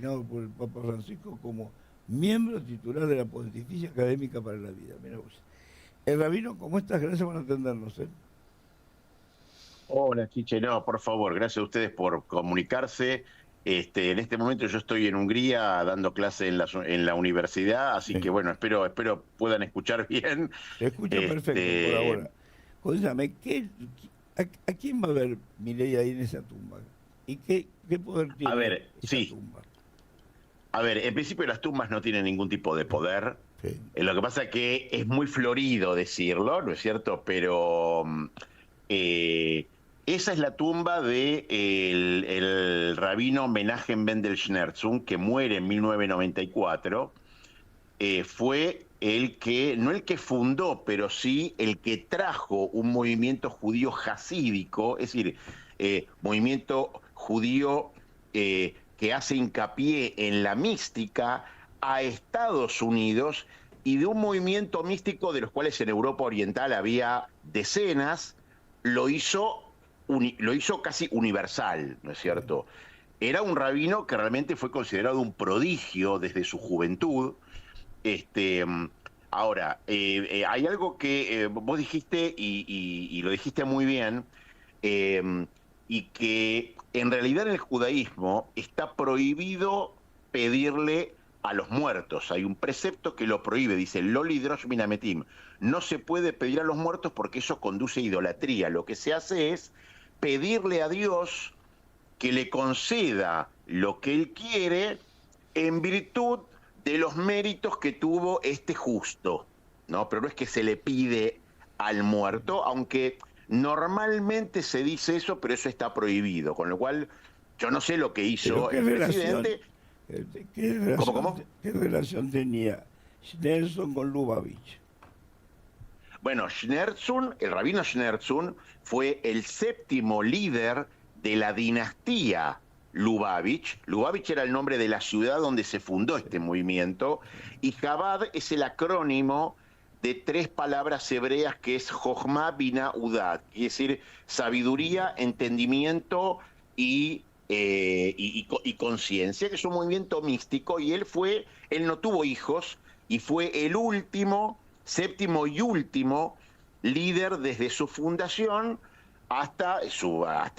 designado por el Papa Francisco como miembro titular de la Pontificia Académica para la Vida. Mira vos. Rabino, ¿cómo estás? Gracias por atendernos. Hola, Chiche, no, por favor, gracias a ustedes por comunicarse. En este momento yo estoy en Hungría dando clase en la universidad, así que Sí, bueno, espero puedan escuchar bien. se escucha perfecto por Este, ahora. Escúchame, a quién va a ver Milei ahí en esa tumba? ¿Y qué poder a tiene ver, esa sí, tumba? a ver, en principio las tumbas no tienen ningún tipo de Sí, poder. sí. Lo que pasa es que es muy florido decirlo, ¿no es cierto? Pero eh, esa es la tumba de el rabino Menachem Mendel Schneersohn, que muere en 1994. Fue el que, no el que fundó, pero sí el que trajo un movimiento judío jasídico, es decir, movimiento judío que hace hincapié en la mística a Estados Unidos, y de un movimiento místico de los cuales en Europa Oriental había decenas, lo hizo casi universal, ¿no es Sí. cierto? Era un rabino que realmente fue considerado un prodigio desde su juventud. este, Ahora, hay algo que vos dijiste y lo dijiste muy bien, eh, y que en realidad en el judaísmo está prohibido pedirle a los muertos. Hay un precepto que lo prohíbe, dice Loli Drosh Minametim. No se puede pedir a los muertos porque eso conduce a idolatría. Lo que se hace es pedirle a Dios que le conceda lo que él quiere en virtud de los méritos que tuvo este justo, ¿no? Pero no es que se le pide al muerto, aunque normalmente se dice eso, pero eso está prohibido, con lo cual yo no sé lo que Pero hizo el presidente. ¿Cómo, cómo? qué relación tenía Nelson con Lubavitch? Bueno, Schneersohn, el rabino Schneersohn, fue el séptimo líder de la dinastía Lubavitch. Lubavitch era el nombre de la ciudad donde se fundó Sí, este movimiento, sí. y Chabad es el acrónimo de tres palabras hebreas que es Jochma Bina Udat, es decir, sabiduría, entendimiento y conciencia, que es un movimiento místico, y él no tuvo hijos, y fue el último, séptimo y último líder desde su fundación hasta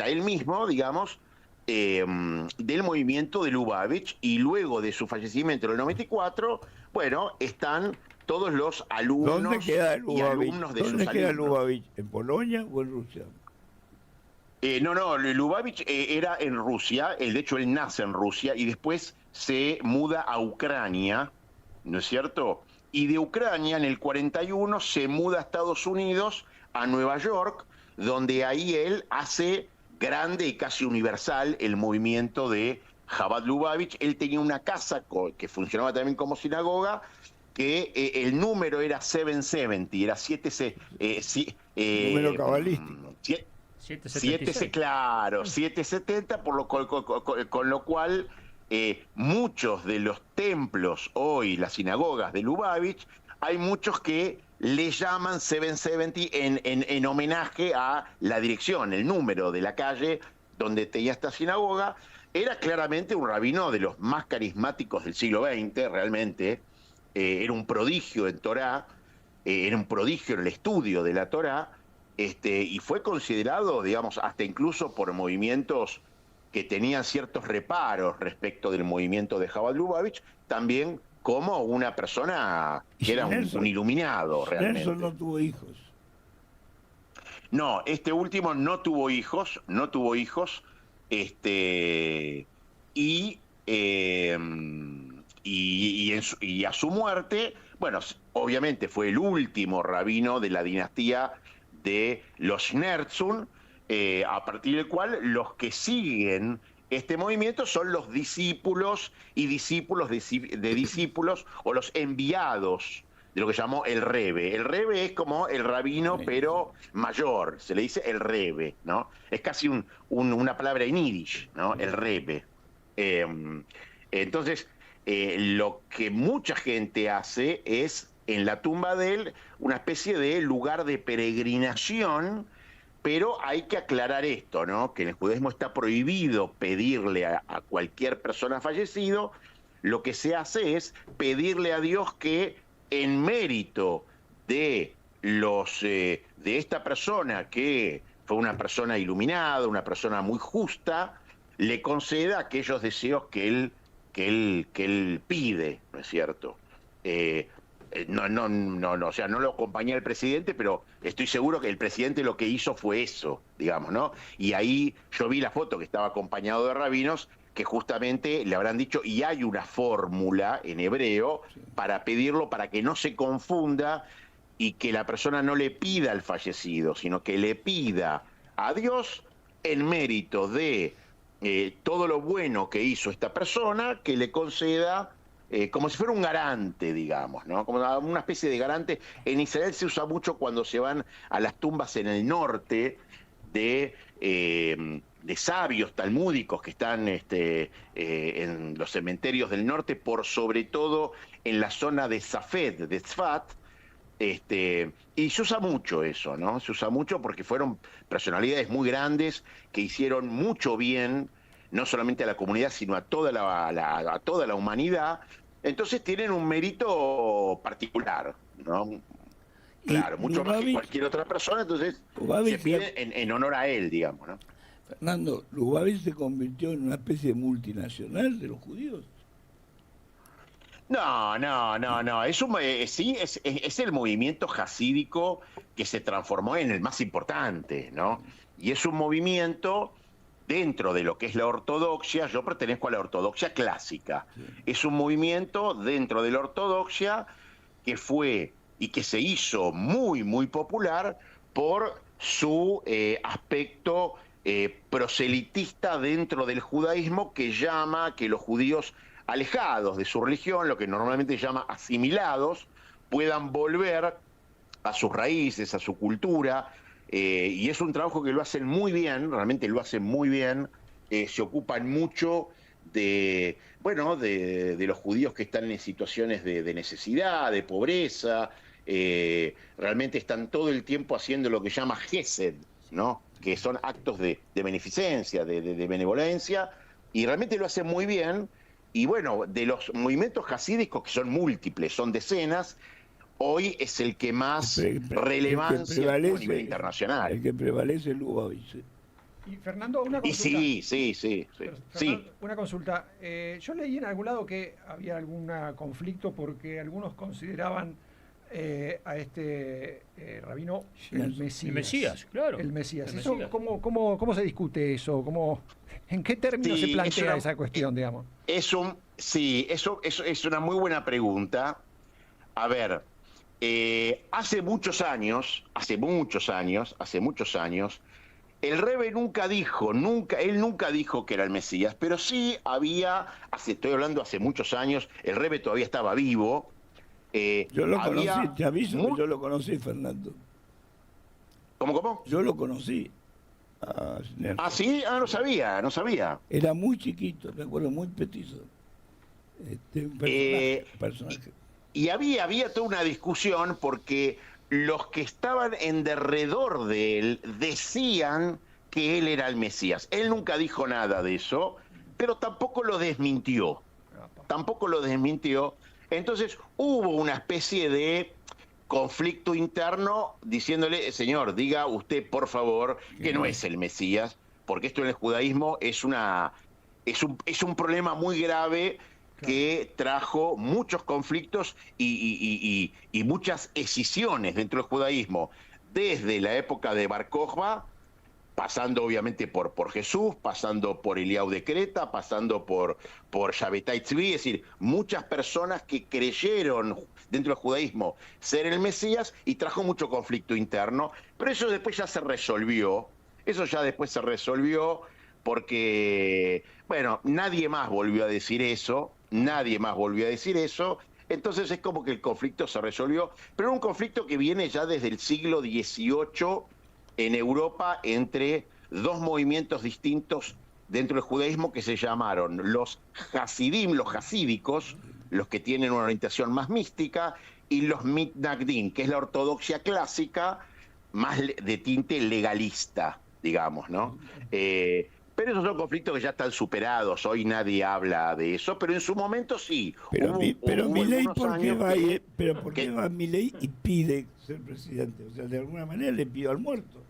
él mismo, digamos, del movimiento de Lubavitch, y luego de su fallecimiento en el 94, bueno, están todos los ¿Dónde alumnos queda y Lubavitch? alumnos de sus ¿Dónde queda alumnos. Lubavitch? ¿En Polonia o en Rusia? No, Lubavitch era en Rusia, de hecho él nace en Rusia y después se muda a Ucrania, ¿no es cierto? Y de Ucrania en el 41 se muda a Estados Unidos, a Nueva York, donde ahí él hace grande y casi universal el movimiento de Chabad Lubavitch. Él tenía una casa que funcionaba también como sinagoga, que el número era 770, era 7, Número cabalístico. 7, 776. claro, 770, con lo cual muchos de los templos hoy, las sinagogas de Lubavitch, hay muchos que le llaman 770 en homenaje a la dirección, el número de la calle donde tenía esta sinagoga. Era claramente un rabino de los más carismáticos del siglo XX, realmente. Era un prodigio en Torá, era un prodigio en el estudio de la Torá, y fue considerado, digamos, hasta incluso por movimientos que tenían ciertos reparos respecto del movimiento de Chabad Lubavitch, también como una persona Y que era un iluminado Nelson no realmente. tuvo hijos. No, este último no tuvo hijos, no tuvo hijos, este, y, eh, y a su muerte, bueno, obviamente fue el último rabino de la dinastía de los Schneersohn, a partir del cual los que siguen este movimiento son los discípulos y discípulos de discípulos, o los enviados de lo que llamó el Rebe. El Rebe es como el rabino, Sí, sí. pero mayor, se le dice el Rebe, ¿no? Es casi una palabra en yiddish, ¿no? El Rebe. Eh, entonces, lo que mucha gente hace es en la tumba de él una especie de lugar de peregrinación, Pero hay que aclarar esto, ¿no? Que en el judaísmo está prohibido pedirle a cualquier persona fallecido. Lo que se hace es pedirle a Dios que en mérito de de esta persona, que fue una persona iluminada, una persona muy justa, le conceda aquellos deseos que él pide, ¿no es cierto? No, o sea, no lo acompañé al presidente, pero estoy seguro que el presidente lo que hizo fue eso, digamos, ¿no? Y ahí yo vi la foto que estaba acompañado de rabinos, que justamente le habrán dicho, y hay una fórmula en hebreo para pedirlo, para que no se confunda y que la persona no le pida al fallecido, sino que le pida a Dios en mérito de todo lo bueno que hizo esta persona, que le conceda como si fuera un garante, digamos, ¿no? Como una especie de garante. En Israel se usa mucho cuando se van a las tumbas en el norte de sabios talmúdicos que están en los cementerios del norte, por sobre todo en la zona de Safed, de Tzfat, y se usa mucho eso, ¿no? Se usa mucho porque fueron personalidades muy grandes que hicieron mucho bien, no solamente a la comunidad, sino a toda la humanidad. Entonces tienen un mérito particular, ¿no? Claro, mucho más que cualquier otra persona, entonces se pide en honor a él, digamos, ¿no? Fernando, Lubavitch se convirtió en una especie de multinacional de los judíos. No. Es el movimiento jasídico que se transformó en el más importante, ¿no? Y es un movimiento dentro de lo que es la ortodoxia. Yo pertenezco a la ortodoxia clásica. Sí. Es un movimiento dentro de la ortodoxia que fue y que se hizo muy, muy popular por su aspecto proselitista dentro del judaísmo, que llama que los judíos alejados de su religión, lo que normalmente se llama asimilados, puedan volver a sus raíces, a su cultura, y es un trabajo que lo hacen muy bien, realmente lo hacen muy bien. Se ocupan mucho de los judíos que están en situaciones de necesidad, de pobreza. Realmente están todo el tiempo haciendo lo que se llama Gesed, ¿no? Que son actos de beneficencia, de benevolencia, y realmente lo hacen muy bien. Y bueno, de los movimientos jasídicos, que son múltiples, son decenas, hoy es el que más relevancia tiene a nivel internacional. El que prevalece es Lubavitch. Y Fernando, una consulta. Sí. Fernando, una consulta. Yo leí en algún lado que había algún conflicto porque algunos consideraban a este rabino el Mesías. El Mesías, claro. El Mesías. El Eso, Mesías. ¿Cómo se discute eso? ¿En qué términos se plantea esa cuestión, digamos? Eso es una muy buena pregunta. A ver, hace muchos años, el Rebbe nunca dijo que era el Mesías, pero sí había, estoy hablando hace muchos años, el Rebbe todavía estaba vivo. Yo lo conocí, te aviso que yo lo conocí, Fernando. ¿Cómo? Yo lo conocí. ¿Sí? No sabía. Era muy chiquito, me acuerdo, muy petizo. Un personaje. Y había toda una discusión porque los que estaban en derredor de él decían que él era el Mesías. Él nunca dijo nada de eso, pero tampoco lo desmintió. Entonces hubo una especie de conflicto interno diciéndole, señor, diga usted por favor que no es el Mesías, porque esto en el judaísmo es un problema muy grave que trajo muchos conflictos y muchas escisiones dentro del judaísmo, desde la época de Bar Kokhba, pasando obviamente por Jesús, pasando por Eliyahu de Creta, pasando por Shabbatai Tzvi, es decir, muchas personas que creyeron dentro del judaísmo ser el Mesías, y trajo mucho conflicto interno, pero eso después ya se resolvió, porque, bueno, nadie más volvió a decir eso, entonces es como que el conflicto se resolvió, pero era un conflicto que viene ya desde el siglo XVIII en Europa entre dos movimientos distintos dentro del judaísmo que se llamaron los Hasidim, los hasídicos, los que tienen una orientación más mística, y los Mitnagdim, que es la ortodoxia clásica, más de tinte legalista, digamos, ¿no? Pero esos son conflictos que ya están superados, hoy nadie habla de eso, pero en su momento sí. Pero Milei, algunos ¿por qué años va, que- pero por qué que- va Milei y pide ser presidente? O sea, de alguna manera le pidió al muerto.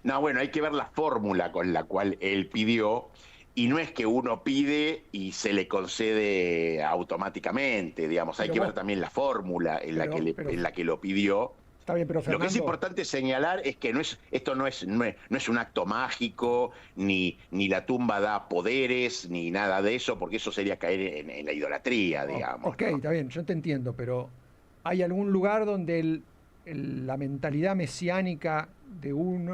No, bueno, hay que ver la fórmula con la cual él pidió, y no es que uno pide y se le concede automáticamente, digamos, hay Pero que vos- ver también la fórmula en la pero- en la que lo pidió. Está bien, pero Lo que es Fernando, importante señalar es que esto no es un acto mágico, ni la tumba da poderes, ni nada de eso, porque eso sería caer en la idolatría, digamos. ok, ¿no? está bien, yo te entiendo, pero ¿hay algún lugar donde la mentalidad mesiánica de un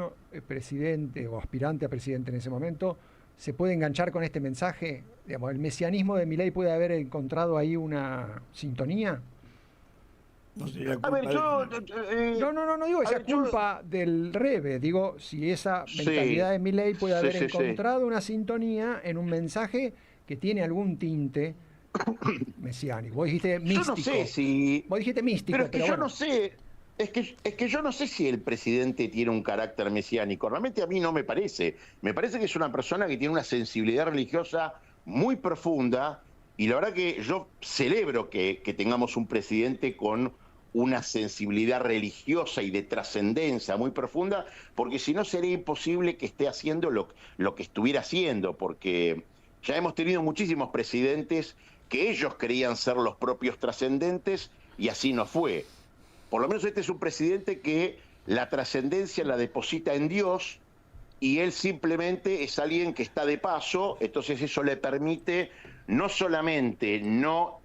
presidente o aspirante a presidente en ese momento se puede enganchar con este mensaje? Digamos, ¿el mesianismo de Milei puede haber encontrado ahí una sintonía? No sería A ver, culpa de- No digo que a sea ver, yo- culpa del Rebe, digo, si esa Sí, mentalidad de Milei puede sí, haber sí, sí. encontrado una sintonía en un mensaje que tiene algún tinte mesiánico. Vos dijiste Yo místico. no sé si... Vos dijiste místico, Pero es que pero yo bueno. no sé, es que yo no sé si el presidente tiene un carácter mesiánico. Realmente a mí no me parece. Me parece que es una persona que tiene una sensibilidad religiosa muy profunda, y la verdad que yo celebro que tengamos un presidente con una sensibilidad religiosa y de trascendencia muy profunda, porque si no sería imposible que esté haciendo lo que estuviera haciendo, porque ya hemos tenido muchísimos presidentes que ellos creían ser los propios trascendentes y así no fue. Por lo menos este es un presidente que la trascendencia la deposita en Dios y él simplemente es alguien que está de paso, entonces eso le permite no solamente no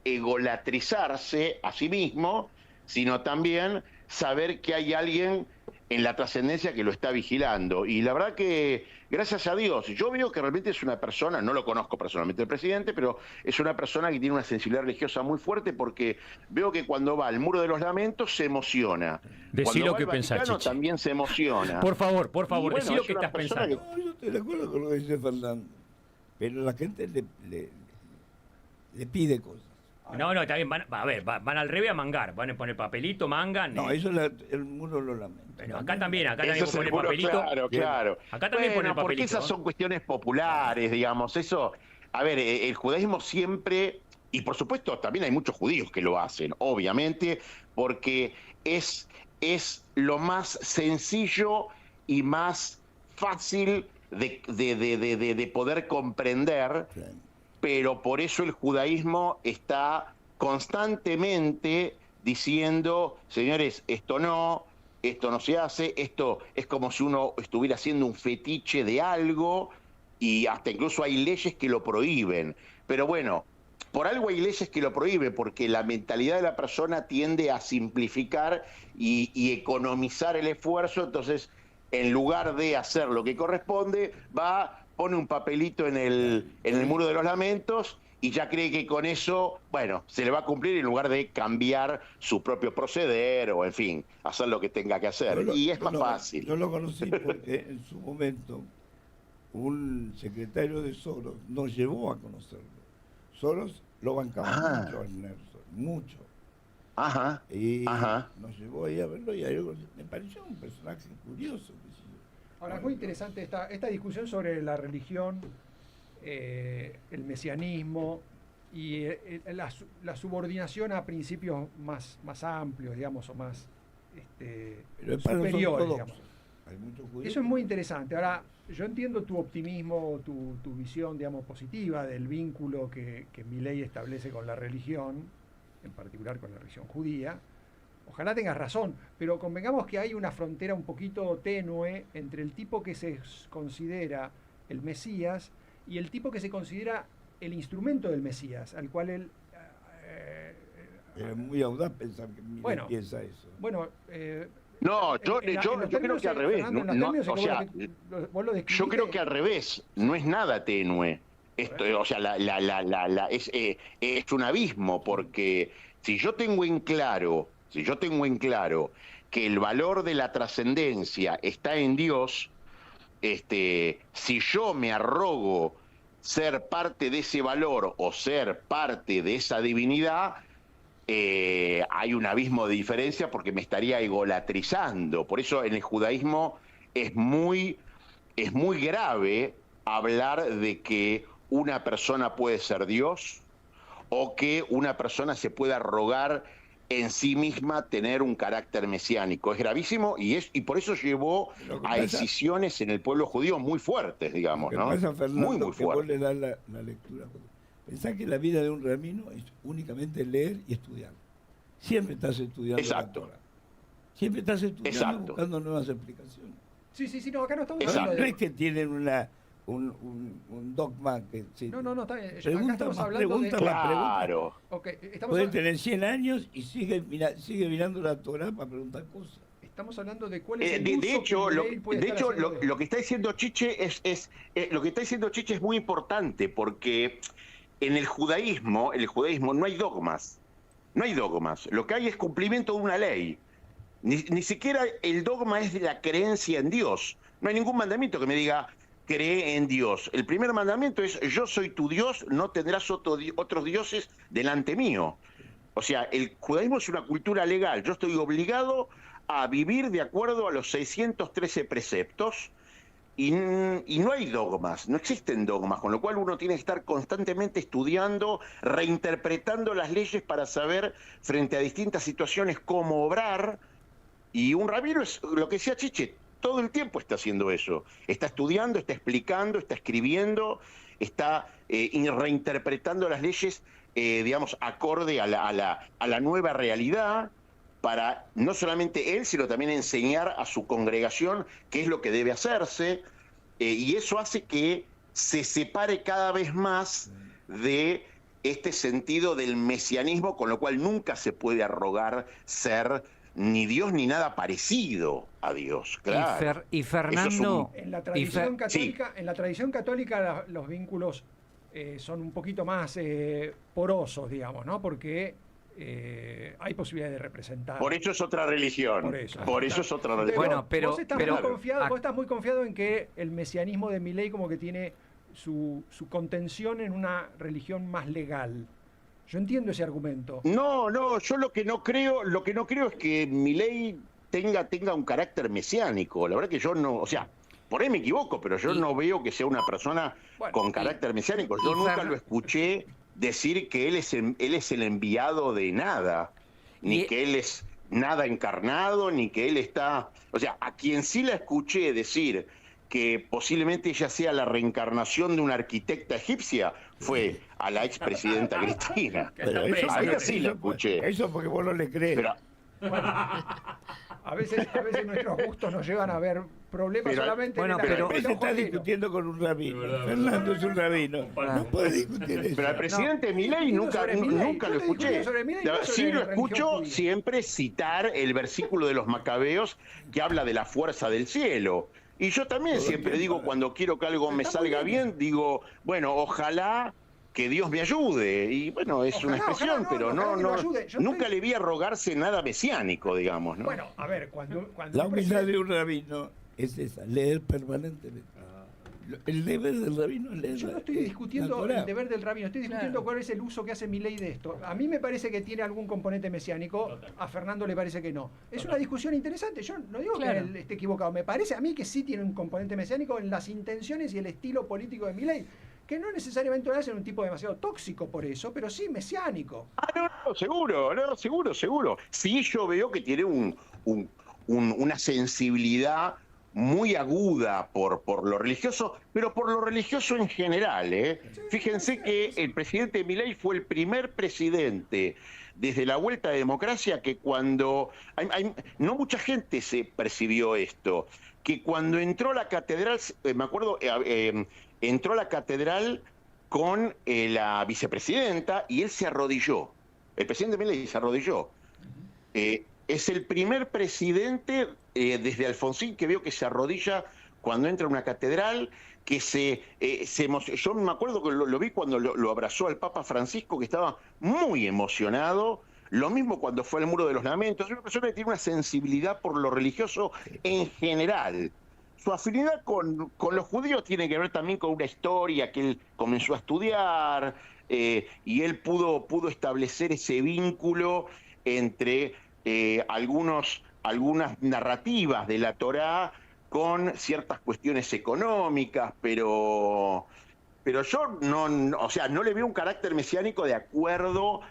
egolatrizarse a sí mismo, sino también saber que hay alguien en la trascendencia que lo está vigilando. Y la verdad que, gracias a Dios, yo veo que realmente es una persona, no lo conozco personalmente el presidente, pero es una persona que tiene una sensibilidad religiosa muy fuerte, porque veo que cuando va al Muro de los Lamentos se emociona. Decí Cuando lo va que al pensás, Vaticano Chichi. también se emociona. Por favor, Y bueno, decí lo es que una estás persona pensando. No, yo estoy de acuerdo con lo que dice Fernando. Pero la gente le pide cosas. No, está bien, van al revés a mangar, van a poner papelito, mangan. No, eso el muro lo lamenta. Pero acá también Eso tenemos que poner seguro, papelito. claro, claro. Acá también Bueno, ponen porque papelito, esas ¿no? son cuestiones populares, digamos. Eso, a ver, el judaísmo siempre, y por supuesto también hay muchos judíos que lo hacen, obviamente, porque es lo más sencillo y más fácil de poder comprender, Claro. pero por eso el judaísmo está constantemente diciendo, señores, esto no se hace, esto es como si uno estuviera haciendo un fetiche de algo, y hasta incluso hay leyes que lo prohíben. Pero bueno, por algo hay leyes que lo prohíben, porque la mentalidad de la persona tiende a simplificar y economizar el esfuerzo, entonces en lugar de hacer lo que corresponde, pone un papelito en el Muro de los Lamentos y ya cree que con eso, bueno, se le va a cumplir en lugar de cambiar su propio proceder o, en fin, hacer lo que tenga que hacer. Y es más fácil. Yo lo conocí porque en su momento un secretario de Soros nos llevó a conocerlo. Soros lo bancaba mucho al Nelson, mucho. Ajá, Y ajá. nos llevó ahí a verlo y ahí me pareció un personaje curioso. qué sé yo. Ahora, es muy interesante esta discusión sobre la religión, el mesianismo y la subordinación a principios más amplios, digamos, o más Pero es para los superiores, ortodoxos. digamos. Hay muchos judíos. Eso es muy interesante. Ahora, yo entiendo tu optimismo, tu visión, digamos, positiva del vínculo que Milei establece con la religión, en particular con la religión judía. Ojalá tengas razón, pero convengamos que hay una frontera un poquito tenue entre el tipo que se considera el Mesías y el tipo que se considera el instrumento del Mesías, al cual él... Es muy audaz pensar que Milei Bueno, piensa eso. Bueno, No, yo en los creo términos, que al revés. Fernando, en los No, términos en o que sea, vos lo yo describiste, creo que al revés, no es nada tenue. Esto, o sea, es un abismo, porque si yo tengo en claro que el valor de la trascendencia está en Dios, si yo me arrogo ser parte de ese valor o ser parte de esa divinidad, hay un abismo de diferencia porque me estaría egolatrizando. Por eso en el judaísmo es muy grave hablar de que una persona puede ser Dios o que una persona se pueda arrogar en sí misma tener un carácter mesiánico. Es gravísimo y por eso llevó a escisiones en el pueblo judío muy fuertes, digamos, ¿no? Pasa, Fernando, muy que vos fuertes. le das la lectura. Pensá que la vida de un rabino es únicamente leer y estudiar. Siempre estás estudiando Exacto. la Torah. Siempre estás estudiando, Exacto. buscando nuevas explicaciones. Sí, no, acá no estamos Exacto. hablando No de... es que tienen un dogma que... Sí. No, está bien. Acá Pregunta estamos más hablando pregunta de... más pregunta. Claro. Ok, estamos, Pueden tener 100 años y sigue mirando la Torah para preguntar cosas. estamos hablando de cuál es el De uso hecho, que Milei puede estar haciendo de- lo que está diciendo Chiche lo que está diciendo Chiche es muy importante porque en el judaísmo no hay dogmas. No hay dogmas. Lo que hay es cumplimiento de una ley. Ni siquiera el dogma es de la creencia en Dios. No hay ningún mandamiento que me diga cree en Dios. El primer mandamiento es yo soy tu Dios, no tendrás otros dioses delante mío. O sea, el judaísmo es una cultura legal. Yo estoy obligado a vivir de acuerdo a los 613 preceptos y no hay dogmas, no existen dogmas, con lo cual uno tiene que estar constantemente estudiando, reinterpretando las leyes para saber frente a distintas situaciones cómo obrar. Y un rabino es lo que decía Chiche, todo el tiempo está haciendo eso. Está estudiando, está explicando, está escribiendo, está reinterpretando las leyes, digamos, acorde a la nueva realidad, para no solamente él, sino también enseñar a su congregación qué es lo que debe hacerse, y eso hace que se separe cada vez más de este sentido del mesianismo, con lo cual nunca se puede arrogar ser ni Dios ni nada parecido a Dios. Claro. Y Fernando, En la tradición sí. católica, los vínculos son un poquito más porosos, digamos, ¿no? Porque hay posibilidad de representar. Por eso es otra religión. Por eso. Es otra religión. Bueno, pero- vos estás muy confiado en que el mesianismo de Milei como que tiene su contención en una religión más legal. Yo entiendo ese argumento. No, yo lo que no creo es que Milei tenga un carácter mesiánico. La verdad que yo no, o sea, por ahí me equivoco, pero yo no veo que sea una persona con carácter mesiánico. Yo nunca lo escuché decir que él es el enviado de nada, ni que él es nada encarnado, ni que él está... O sea, a quien sí la escuché decir que posiblemente ella sea la reencarnación de una arquitecta egipcia fue a la expresidenta Cristina. Pero A ella sí la escuché. Eso porque vos no le crees. Pero, A veces nuestros gustos nos llevan a ver problemas Pero- solamente bueno, en el pero- Después aspecto está ajeno. discutiendo con un rabino. Fernando es un rabino. No puede discutir eso. pero al presidente Milei Discutiendo sobre Milei. nunca lo Yo estoy escuché. discutiendo sobre Milei, no sobre Sí la lo religión escucho judía. siempre citar el versículo de los Macabeos que habla de la fuerza del cielo. Y yo también siempre digo, cuando quiero que algo me salga bien, digo, bueno, ojalá que Dios me ayude. Y bueno, es una expresión, pero ojalá que lo ayude. Yo nunca estoy- le vi arrogarse nada mesiánico, digamos, ¿no? Bueno, a ver, cuando La un humildad presidente- de un rabino es esa, leer permanentemente. El deber del rabino es leer. Yo no estoy la discutiendo Torá. el deber del rabino, estoy discutiendo cuál es el uso que hace Milei de esto. A mí me parece que tiene algún componente mesiánico, a Fernando le parece que no. Es una discusión interesante, yo no digo Claro. que él esté equivocado, me parece a mí que sí tiene un componente mesiánico en las intenciones y el estilo político de Milei, que no necesariamente lo hacen un tipo demasiado tóxico por eso, pero sí mesiánico. No, seguro. Sí, yo veo que tiene una sensibilidad muy aguda por lo religioso, pero por lo religioso en general, ¿eh? Fíjense que el presidente Milei fue el primer presidente desde la vuelta de democracia que cuando... no mucha gente se percibió esto, que cuando entró a la catedral, me acuerdo, entró a la catedral con la vicepresidenta y él se arrodilló. El presidente Milei se arrodilló. Es el primer presidente desde Alfonsín que veo que se arrodilla cuando entra a una catedral, que yo me acuerdo que lo vi cuando lo abrazó al Papa Francisco, que estaba muy emocionado. Lo mismo cuando fue al Muro de los Lamentos. Es una persona que tiene una sensibilidad por lo religioso en general. Su afinidad con los judíos tiene que ver también con una historia que él comenzó a estudiar. y él pudo establecer ese vínculo entre algunas narrativas de la Torá con ciertas cuestiones económicas, pero yo o sea, no le veo un carácter mesiánico de acuerdo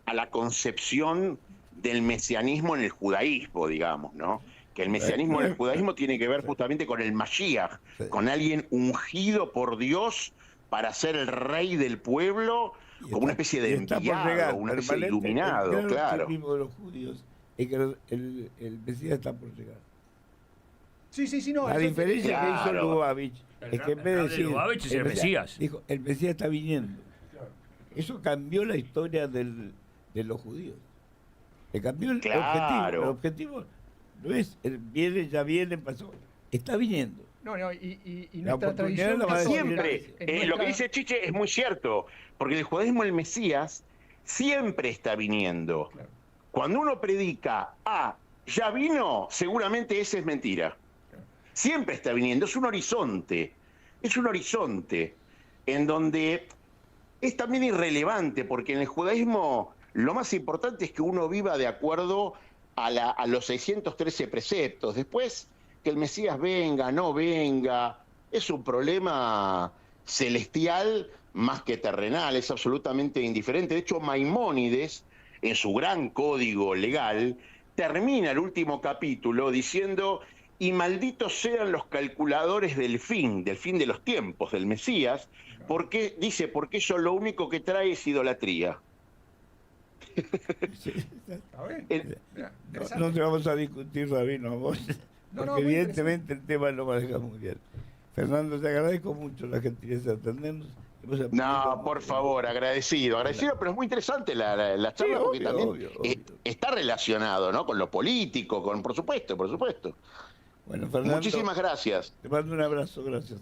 a la concepción del mesianismo en el judaísmo, digamos, ¿no? Que el mesianismo en el judaísmo tiene que ver justamente con el Mashiach, con alguien ungido por Dios para ser el rey del pueblo, como una especie de enviado, una especie de iluminado, claro. El mismo de los judíos es que el Mesías está por llegar. Sí, no. La diferencia que hizo Claro. Lubavitch es que en vez de decir Lubavitch es el Mesías. dijo, el Mesías está viniendo. Eso cambió la historia de los judíos. Le cambió el Claro. objetivo. No es, ya viene, pasó. Está viniendo. No, y La nuestra oportunidad tradición la va a decir Siempre, en lo que nuestra- dice Chiche es muy cierto, porque el judaísmo, el Mesías, siempre está viniendo. Claro. Cuando uno predica, ya vino, seguramente esa es mentira. Siempre está viniendo, es un horizonte en donde es también irrelevante, porque en el judaísmo lo más importante es que uno viva de acuerdo a los 613 preceptos. Después, que el Mesías venga, no venga, es un problema celestial más que terrenal, es absolutamente indiferente. De hecho, Maimónides, en su gran código legal, termina el último capítulo diciendo: y malditos sean los calculadores del fin de los tiempos, del Mesías, porque eso lo único que trae es idolatría. Está bien. Mirá, interesante. No te vamos a discutir, Rabino, vos, No, porque muy evidentemente el tema lo maneja muy bien. Fernando, te agradezco mucho la gentileza de atendernos. Hemos aprendido No, mucho. por favor, agradecido, pero es muy interesante la charla, Sí, porque obvio, también obvio. está relacionado, ¿no?, con lo político, por supuesto. Bueno, Fernando, Muchísimas gracias. te mando un abrazo, gracias.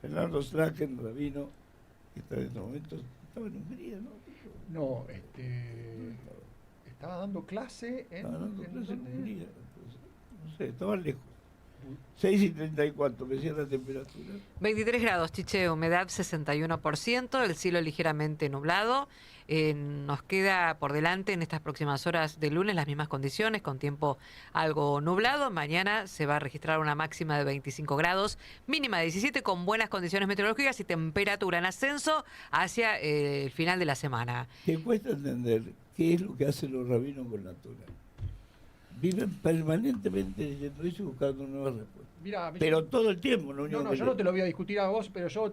Fernando Straken, Rabino, que está en estos momentos, estaba en Hungría, ¿no? No, estaba dando clase en... Estaba dando ¿en clase en dónde? Hungría, entonces, no sé, estaba lejos. 6:34, me decía la temperatura. 23 grados, Chiche, humedad 61%, el cielo ligeramente nublado. Nos queda por delante en estas próximas horas de lunes las mismas condiciones, con tiempo algo nublado. Mañana se va a registrar una máxima de 25 grados, mínima de 17, con buenas condiciones meteorológicas y temperatura en ascenso hacia el final de la semana. Te cuesta entender qué es lo que hacen los rabinos con la Torah. Viven permanentemente leyendo eso y buscando nuevas respuestas. Mirá, Pero todo el tiempo, lo único No, que yo no te lo voy a discutir a vos, pero yo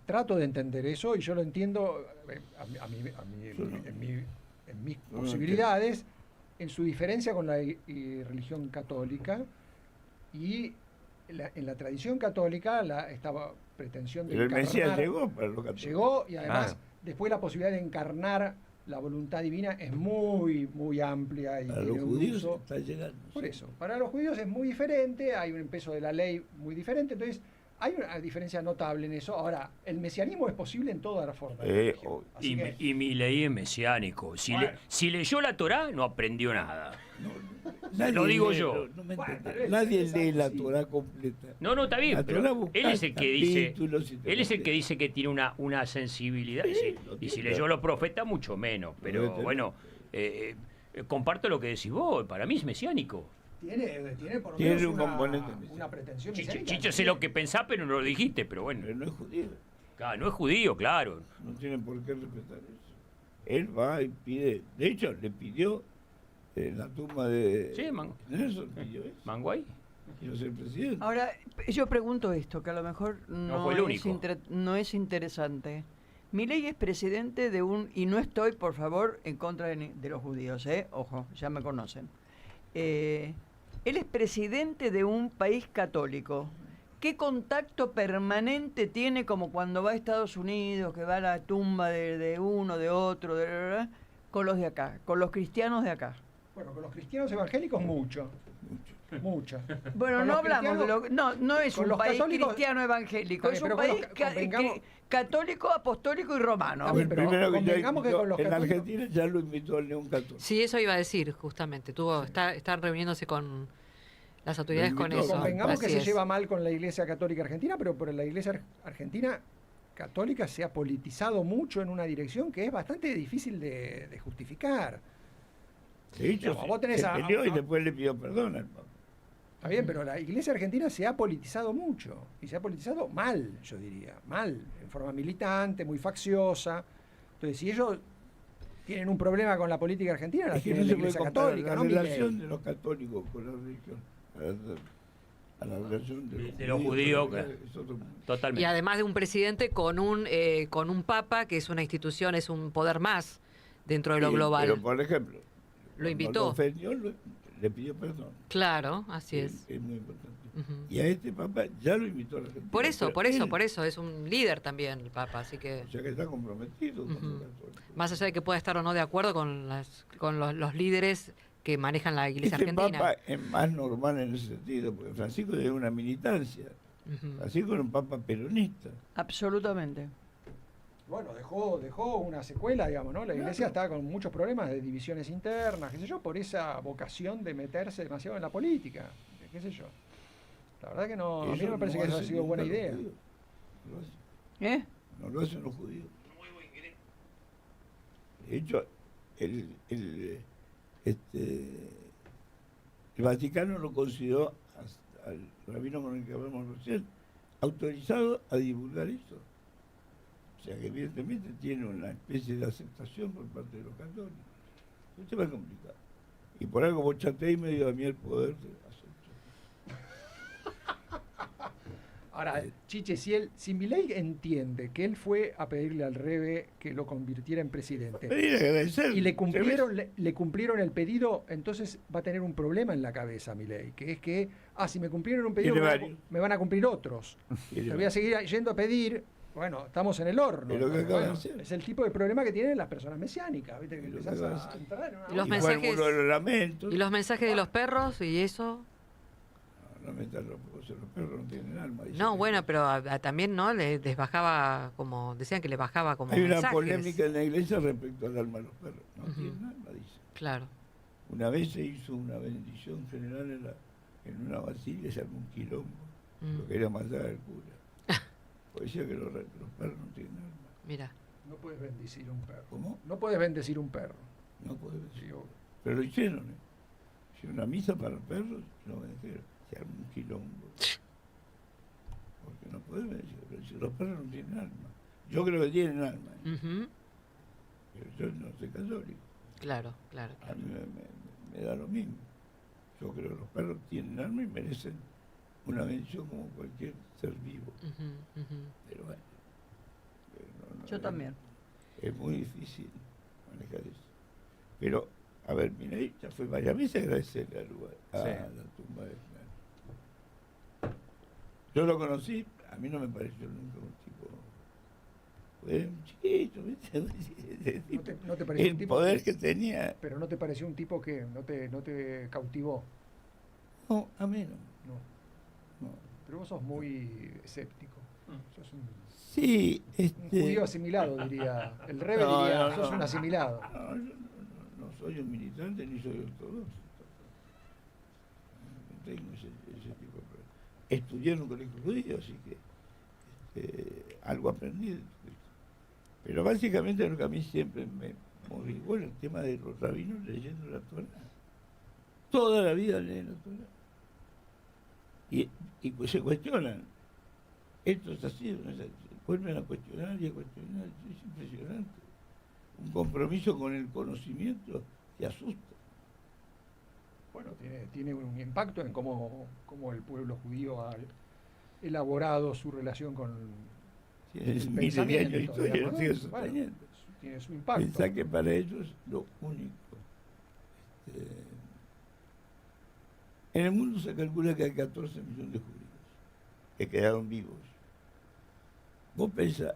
trato de entender eso y yo lo entiendo en mis No, posibilidades, en su diferencia con la religión católica y en la tradición católica esta pretensión de Pero el Mesías encarnar- llegó para los católicos. llegó y además Ah. después la posibilidad de encarnar la voluntad divina es muy, muy amplia y Para tiene los un judíos uso. está llegando. Por eso, para los judíos es muy diferente, hay un peso de la ley muy diferente, entonces hay una diferencia notable en eso. Ahora, el mesianismo es posible en todas las formas. de religión. obvio. Así que, Y mi ley es mesiánico. Bueno. Si leyó la Torá, no aprendió nada. Nadie Lo digo lee, yo. No me Bueno, entendés. tal vez Nadie es lee algo la así. Torah completa. No, está bien, La pero Torah buscás él es el que dice, capítulos y te él es el lo que dice que tiene una sensibilidad. Sí, Sí, lo y si tiene. leyó los profetas, mucho menos. Lo debe Pero tener. bueno, comparto lo que decís vos. Para mí es mesiánico. tiene por lo Tiene menos un componente mesiánico. una pretensión Chicho, mesiánica. sé lo que pensás, pero no lo dijiste. Pero bueno, Pero no es judío. claro, no es judío, claro. No tienen por qué respetar eso. Él va y pide. De hecho, le pidió en la tumba de Sí, Nelson, pidió eso. Manguay. Quiero ser presidente. Ahora, yo pregunto esto, que a lo mejor No fue el único. no es interesante. Milei es presidente de y no estoy, por favor, en contra de los judíos, ojo, ya me conocen. Él es presidente de un país católico. ¿Qué contacto permanente tiene, como cuando va a Estados Unidos, que va a la tumba de uno, de otro, con los de acá, con los cristianos de acá? Bueno, con los cristianos evangélicos mucho. Mucho. Bueno, Con no los hablamos de cristianos- no es con un los país católicos- cristiano evangélico, Está es bien, un pero con país los- convengamos- católico, apostólico y romano. Está bien, pero Primero que ya convengamos que invitó- con los en la católicos- Argentina ya lo invitó al León Católico. Sí, eso iba a decir, justamente. Están reuniéndose con las autoridades con invitó a eso. Convengamos que Así se es. lleva mal con la Iglesia Católica Argentina, pero por la Iglesia Argentina Católica se ha politizado mucho en una dirección que es bastante difícil de justificar. De hecho, Digamos, vos tenés se a- peleó y después le pidió perdón al Papa. Está bien, pero la Iglesia Argentina se ha politizado mucho, y se ha politizado mal, yo diría, mal, en forma militante, muy facciosa. Entonces, si ellos tienen un problema con la política argentina, la Es que tiene no la se puede Iglesia comparar Católica, la no relación Milei. de los católicos con la religión a la relación De los judíos, con la- claro. es otro mundo. Y Totalmente. además de un presidente con un papa, que es una institución, es un poder más dentro de lo Sí, global. Pero, por ejemplo, cuando invitó. lo ofendió, le pidió perdón. Claro, así es. Es muy importante. Ujú. Y a este Papa ya lo invitó a la Argentina. Por eso, pero por él, eso, es un líder también el Papa, así que O sea que está comprometido con Ujú. los católicos. más allá de que pueda estar o no de acuerdo con los líderes que manejan la Iglesia Este Argentina. Papa es más normal en ese sentido, porque Francisco es una militancia. Ujú. Francisco era un Papa peronista. Absolutamente. Bueno, dejó una secuela, digamos, ¿no? La Iglesia está con muchos problemas de divisiones internas, qué sé yo, por esa vocación de meterse demasiado en la política, qué sé yo. La verdad que no, a mí Eso no me parece que eso ha hacen sido buena nunca los idea. judíos. No lo hacen. ¿Eh? No lo hacen los judíos. De hecho, el Vaticano lo consideró al rabino con el que hablamos recién autorizado a divulgar eso. O sea que evidentemente tiene una especie de aceptación por parte de los católicos. Es un tema complicado. Y por algo Bochatey me dio a mí el poder de hacer. Ahora, Chiche, si Milei entiende que él fue a pedirle al Rebe que lo convirtiera en presidente Pedir agradecer. y le cumplieron el pedido, entonces va a tener un problema en la cabeza Milei, que es que, si me cumplieron un pedido, Tiene me varios. van a cumplir otros. Tiene Te voy a seguir yendo a pedir. Bueno, estamos en el horno. Es lo que Pero acaba de bueno, hacer. es el tipo de problema que tienen las personas mesiánicas, ¿viste? Que Es lo que empezás acaba de a hacer. entrar en una Y los Y fue mensajes- alguno de los lamentos. Y los mensajes de los perros y eso. No metan los perros no tienen alma. dice No, que- bueno, pero también no les bajaba como decían que les bajaba como Hay una mensajes. polémica en la iglesia respecto al alma de los perros. No Ujú. tienen alma, dice. Claro. Una vez se hizo una bendición general en una basílica y se armó un quilombo. Mm. Lo quería matar al cura. Porque decía que los perros no tienen alma. Mira. No puedes bendecir un perro. ¿Cómo? No puedes bendecir un perro. No puede decir. Digo, Pero lo hicieron, ¿eh? Hicieron una misa para perros y lo bendijeron. Se armó un quilombo. Porque no puede bendecir. Pero si los perros no tienen alma. Yo creo que tienen alma. ¿eh? Ujú. Pero yo no soy católico. Claro, claro. A mí me da lo mismo. Yo creo que los perros tienen alma y merecen una bendición como cualquier ser vivo. Ujú, ujú. Pero bueno. Yo también. Es muy difícil manejar eso. Pero, a ver, Milei ya fue varias veces a agradecerle al lugar, a Sí. la tumba de Hernán. Yo lo conocí, a mí no me pareció nunca un tipo. Era un chiquito, ¿viste? no te pareció El un tipo poder que tenía. Pero no te pareció un tipo que no te cautivó. No, a mí no. No. no. Pero vos sos muy escéptico. Sos un Sí, judío asimilado, diría. El Rebe No, diría, no, sos no. un asimilado. No, yo no soy un militante ni soy ortodoxo. No tengo ese tipo de problema. Estudié en un colegio judío, así que algo aprendí. de todo esto. Pero básicamente lo que a mí siempre me motivó era el tema de los rabinos leyendo la Torah. Toda la vida leen la Torah. Y pues se cuestionan. Esto es así, no es así. Vuelven a cuestionar y a cuestionar. Es impresionante. Un compromiso con el conocimiento que asusta. Bueno, tiene un impacto en cómo el pueblo judío ha elaborado su relación con Tiene el miles de años de pensamiento, historia, digamos, lo ¿no? sigue Bueno, sosteniendo. tiene su impacto. Pensá que para ellos es lo único. En el mundo se calcula que hay 14 millones de judíos que quedaron vivos. Vos pensás,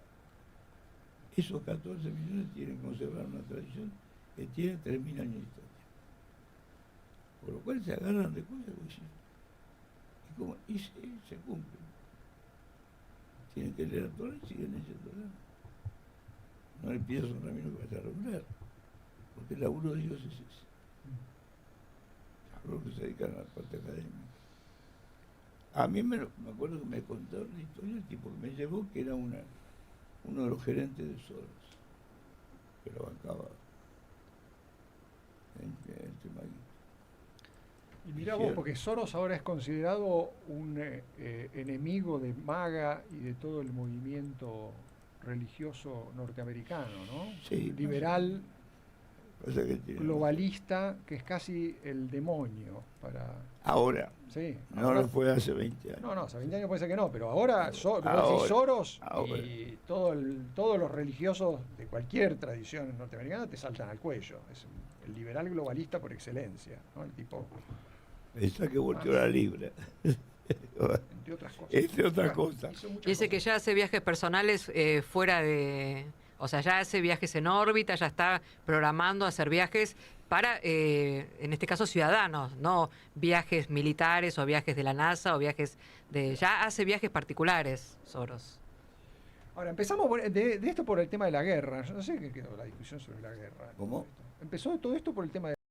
esos 14 millones tienen que conservar una tradición que tiene 3.000 años de historia. Por lo cual se agarran de cosas y se cumplen. Tienen que leer la Torah y siguen leyendo la Torah. No le pidas a un rabino que vaya a lograr, porque el laburo de Dios es ese. Los que se dedican a la parte académica. A mí me acuerdo que me contaron una historia, el tipo que me llevó, que era uno de los gerentes de Soros, que lo bancaba en Maguito. Y mirá vos, porque Soros ahora es considerado un enemigo de MAGA y de todo el movimiento religioso norteamericano, ¿no? Sí, Liberal, pasa que tiene- globalista, que es casi el demonio para... Ahora, Sí, no ahora- lo fue hace 20 años. No, hace 20 años puede ser que no, pero ahora, vos decís Ahora, Soros ahora. y todos los religiosos de cualquier tradición norteamericana te saltan al cuello. Es el liberal globalista por excelencia, ¿no? El tipo, Esa que volteó la libra. entre otras cosas. Entre otras Bueno, cosas. hizo muchas Dice que cosas. ya hace viajes personales fuera de... O sea, ya hace viajes en órbita, ya está programando hacer viajes para, en este caso, ciudadanos, no viajes militares o viajes de la NASA o viajes de... Ya hace viajes particulares, Soros. Ahora, empezamos de esto por el tema de la guerra. Yo no sé qué quedó la discusión sobre la guerra. ¿Cómo? Empezó todo esto por el tema de